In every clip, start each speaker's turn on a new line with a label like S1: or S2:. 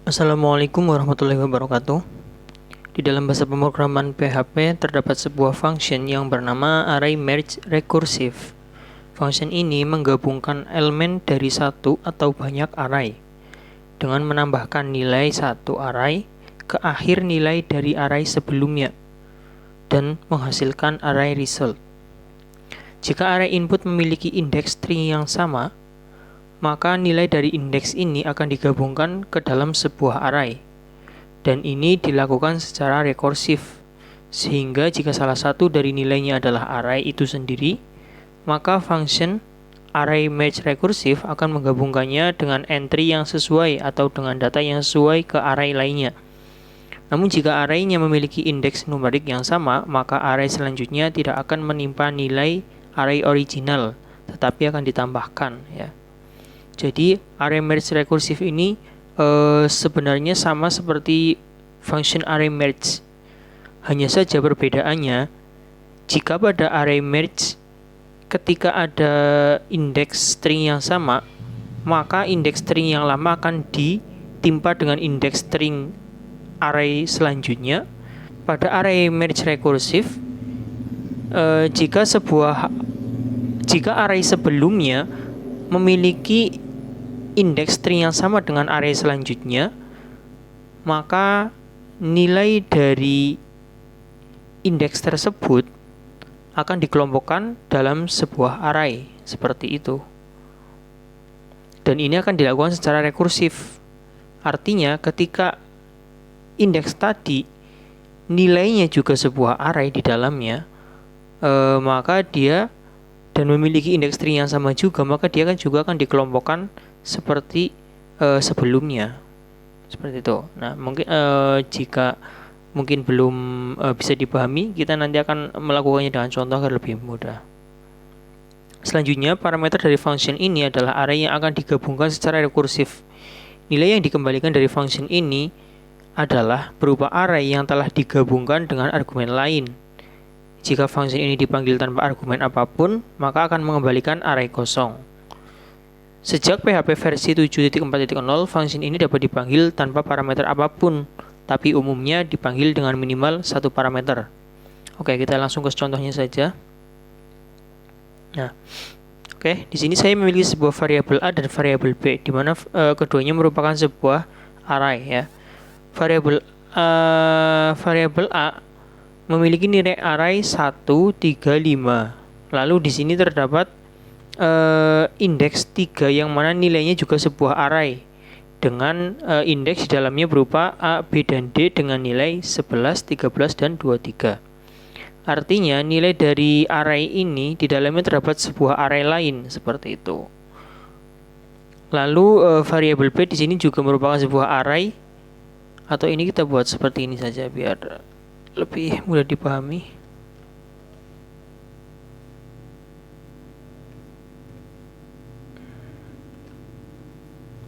S1: Assalamualaikum warahmatullahi wabarakatuh. Di dalam bahasa pemrograman PHP terdapat sebuah function yang bernama array merge recursive. Function ini menggabungkan elemen dari satu atau banyak array dengan menambahkan nilai satu array ke akhir nilai dari array sebelumnya dan menghasilkan array result. Jika array input memiliki indeks string yang sama, maka nilai dari indeks ini akan digabungkan ke dalam sebuah array. Dan ini dilakukan secara rekursif, sehingga jika salah satu dari nilainya adalah array itu sendiri, maka function array merge recursive akan menggabungkannya dengan entry yang sesuai atau dengan data yang sesuai ke array lainnya. Namun jika array-nya memiliki indeks numerik yang sama, maka array selanjutnya tidak akan menimpa nilai array original, tetapi akan ditambahkan, ya. Jadi array merge recursive ini sebenarnya sama seperti function array merge. Hanya saja perbedaannya, jika pada array merge ketika ada indeks string yang sama, maka indeks string yang lama akan ditimpa dengan indeks string array selanjutnya. Pada array merge recursive, jika array sebelumnya memiliki indeks string yang sama dengan array selanjutnya, maka nilai dari indeks tersebut akan dikelompokkan dalam sebuah array seperti itu. Dan ini akan dilakukan secara rekursif. Artinya ketika indeks tadi nilainya juga sebuah array di dalamnya, maka dia dan memiliki indeks string yang sama juga, maka dia juga akan dikelompokkan seperti sebelumnya, seperti itu. Nah, mungkin jika mungkin belum bisa dipahami, kita nanti akan melakukannya dengan contoh agar lebih mudah. Selanjutnya, parameter dari function ini adalah array yang akan digabungkan secara rekursif. Nilai yang dikembalikan dari function ini adalah berupa array yang telah digabungkan dengan argumen lain. Jika function ini dipanggil tanpa argumen apapun, maka akan mengembalikan array kosong. Sejak PHP versi 7.4.0, function ini dapat dipanggil tanpa parameter apapun, tapi umumnya dipanggil dengan minimal satu parameter. Oke, kita langsung ke contohnya saja. Nah, di sini saya memiliki sebuah variabel A dan variabel B, di mana keduanya merupakan sebuah array, ya. Variabel A memiliki nilai array 1, 3, 5. Lalu di sini terdapat indeks 3 yang mana nilainya juga sebuah array dengan indeks di dalamnya berupa A, B, dan D dengan nilai 11, 13, dan 23. Artinya nilai dari array ini di dalamnya terdapat sebuah array lain seperti itu. Lalu variabel B di sini juga merupakan sebuah array, atau ini kita buat seperti ini saja biar lebih mudah dipahami.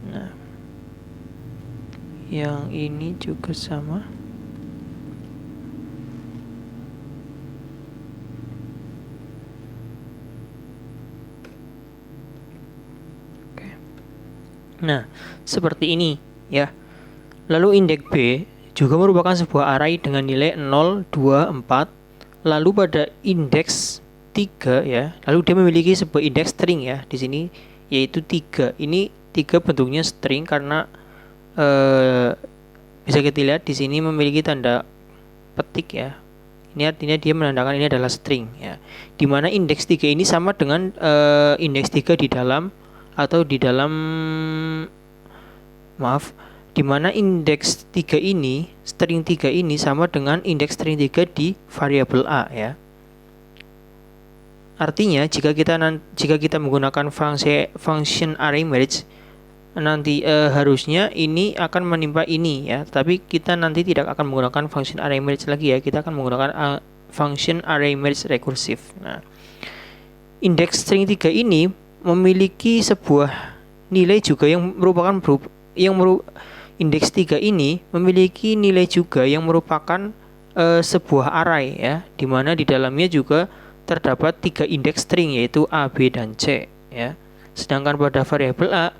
S1: Nah, yang ini juga sama. Oke. Nah, seperti ini, ya. Lalu indeks B juga merupakan sebuah array dengan nilai 0, 2, 4. Lalu pada indeks 3, ya. Lalu dia memiliki sebuah indeks string, ya, di sini yaitu 3. Ini 3 bentuknya string karena bisa kita lihat di sini memiliki tanda petik, ya. Ini artinya dia menandakan ini adalah string, ya. Dimana indeks 3 ini sama dengan indeks 3 di dalam dimana indeks 3 ini, string 3 ini sama dengan indeks string 3 di variabel A, ya. Artinya jika kita menggunakan function array merge, nanti harusnya ini akan menimpa ini, ya. Tapi kita nanti tidak akan menggunakan function array merge lagi, ya. Kita akan menggunakan function array merge recursive. Nah, indeks string 3 ini memiliki sebuah nilai juga yang merupakan indeks 3 ini memiliki nilai juga yang merupakan sebuah array, ya, di mana di dalamnya juga terdapat 3 indeks string yaitu A, B, dan C, ya. Sedangkan pada variabel A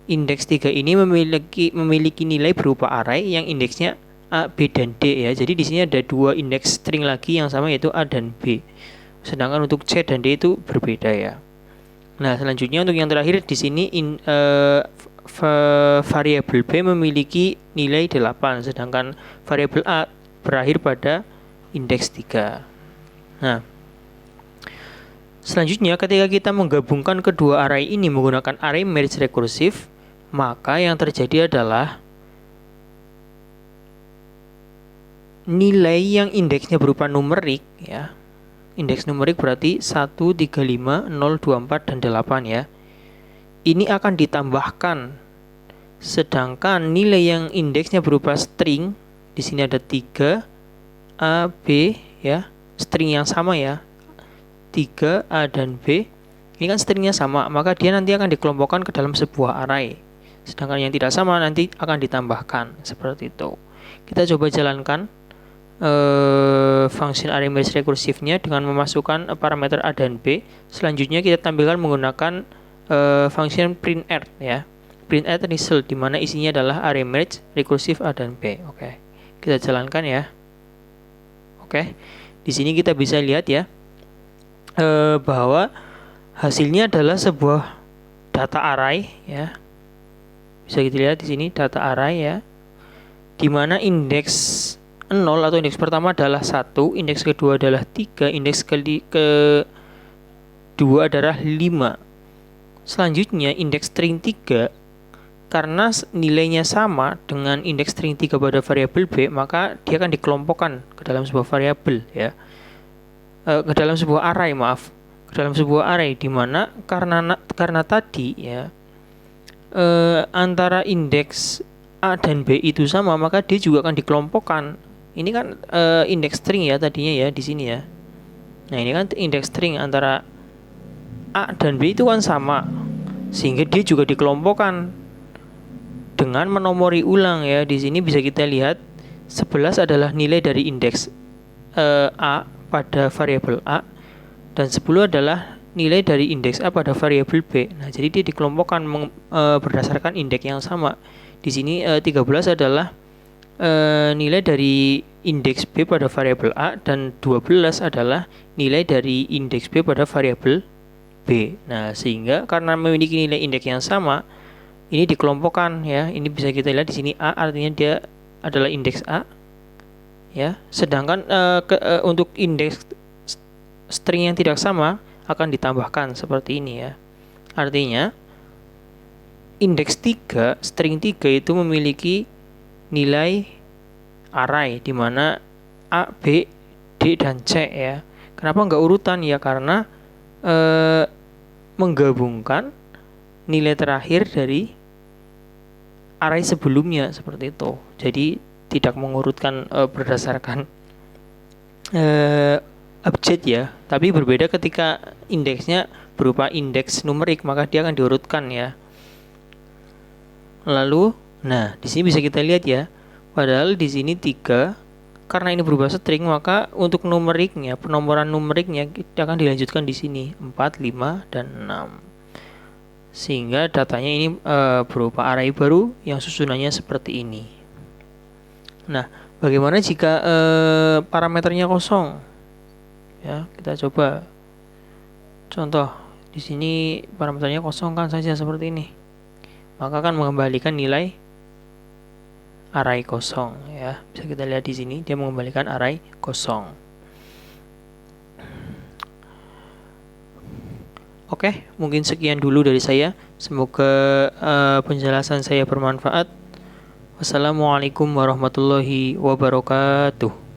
S1: indeks 3 ini memiliki nilai berupa array yang indeksnya A, B, dan D ya. Jadi di sini ada dua indeks string lagi yang sama, yaitu A dan B. Sedangkan untuk C dan D itu berbeda ya. Nah, selanjutnya untuk yang terakhir di sini variabel B memiliki nilai 8, sedangkan variabel A berakhir pada indeks 3. Nah, selanjutnya ketika kita menggabungkan kedua array ini menggunakan array merge rekursif, maka yang terjadi adalah nilai yang indeksnya berupa numerik ya. Indeks numerik berarti 1, 3, 5, 0, 2, 4, dan 8 ya. Ini akan ditambahkan. Sedangkan nilai yang indeksnya berupa string, di sini ada 3 A, B ya. String yang sama ya. 3 A dan B. Ini kan stringnya sama, maka dia nanti akan dikelompokkan ke dalam sebuah array. Sedangkan yang tidak sama nanti akan ditambahkan, seperti itu. Kita coba jalankan function array merge rekursifnya dengan memasukkan parameter A dan B. Selanjutnya kita tampilkan menggunakan function printf ya. Printf result, di mana isinya adalah array merge rekursif A dan B. Oke. Kita jalankan ya. Oke. Di sini kita bisa lihat ya bahwa hasilnya adalah sebuah data array ya. Bisa kita lihat di sini data array ya, di mana indeks 0 atau indeks pertama adalah 1, indeks kedua adalah 3, indeks kedua adalah 5. Selanjutnya indeks string 3, karena nilainya sama dengan indeks string 3 pada variabel B, maka dia akan dikelompokkan ke dalam sebuah variabel ya. Ke dalam sebuah array, ke dalam sebuah array, di mana karena tadi ya antara indeks A dan B itu sama, maka dia juga akan dikelompokkan. Ini kan indeks string ya tadinya ya di sini ya. Nah, ini kan indeks string antara A dan B itu kan sama, sehingga dia juga dikelompokkan dengan menomori ulang ya. Di sini bisa kita lihat 11 adalah nilai dari indeks A pada variabel A, dan 10 adalah nilai dari indeks A pada variabel B. Nah, jadi dia dikelompokkan berdasarkan indeks yang sama. Di sini 13 adalah nilai dari indeks B pada variabel A, dan 12 adalah nilai dari indeks B pada variabel B. Nah, sehingga karena memiliki nilai indeks yang sama, ini dikelompokkan ya. Ini bisa kita lihat di sini A artinya dia adalah indeks A ya. Sedangkan untuk indeks string yang tidak sama akan ditambahkan seperti ini ya. Artinya indeks 3, string 3 itu memiliki nilai array di mana A, B, D, dan C ya. Kenapa enggak urutan ya? Karena menggabungkan nilai terakhir dari array sebelumnya, seperti itu. Jadi tidak mengurutkan berdasarkan abjad ya, tapi berbeda ketika indeksnya berupa indeks numerik, maka dia akan diurutkan ya. Lalu, nah di sini bisa kita lihat ya, padahal di sini 3, karena ini berubah string, maka untuk numeriknya, penomoran numeriknya kita akan dilanjutkan di sini 4, 5, dan 6. Sehingga datanya ini berupa array baru yang susunannya seperti ini. Nah, bagaimana jika parameternya kosong? Ya, kita coba contoh. Di sini parameternya kosong kan saja seperti ini. Maka akan mengembalikan nilai array kosong ya. Bisa kita lihat di sini dia mengembalikan array kosong. Oke, mungkin sekian dulu dari saya. Semoga penjelasan saya bermanfaat. Wassalamualaikum warahmatullahi wabarakatuh.